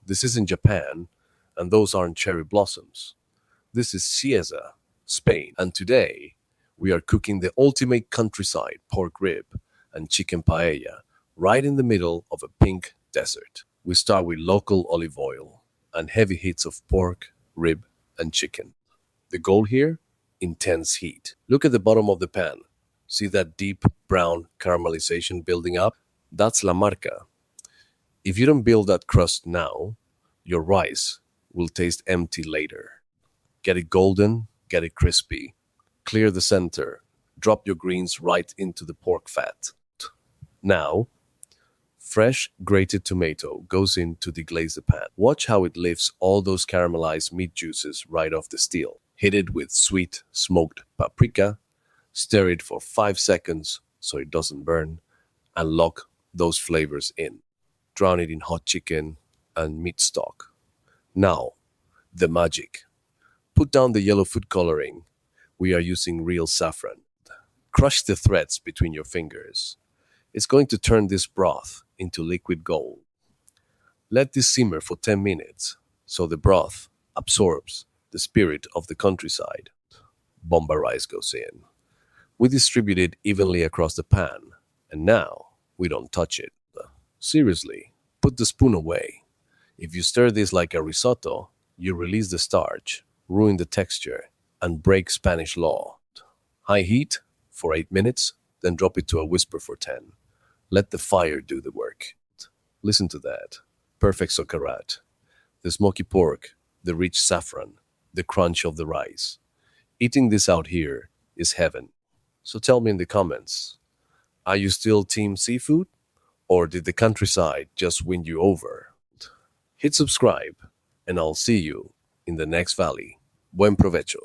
This is in Japan, and those aren't cherry blossoms. This is Cieza, Spain, and today we are cooking the ultimate countryside pork rib and chicken paella right in the middle of a pink desert. We start with local olive oil and heavy hits of pork, rib, and chicken. The goal here? Intense heat. Look at the bottom of the pan. See that deep brown caramelization building up? That's la marca. If you don't build that crust now, your rice will taste empty later. Get it golden, get it crispy. Clear the center. Drop your greens right into the pork fat. Now, fresh grated tomato goes in to deglaze the pan. Watch how it lifts all those caramelized meat juices right off the steel. Hit it with sweet smoked paprika. Stir it for 5 seconds so it doesn't burn, and lock those flavors in. Drown it in hot chicken and meat stock. Now, the magic. Put down the yellow food coloring. We are using real saffron. Crush the threads between your fingers. It's going to turn this broth into liquid gold. Let this simmer for 10 minutes so the broth absorbs the spirit of the countryside. Bomba rice goes in. We distribute it evenly across the pan, and now we don't touch it. Seriously, put the spoon away. If you stir this like a risotto, you release the starch, ruin the texture, and break Spanish law. High heat for 8 minutes, then drop it to a whisper for 10. Let the fire do the work. Listen to that. Perfect Socarrat. The smoky pork, the rich saffron, the crunch of the rice. Eating this out here is heaven. So tell me in the comments, are you still team seafood? Or did the countryside just win you over? Hit subscribe, and I'll see you in the next valley. Buen provecho.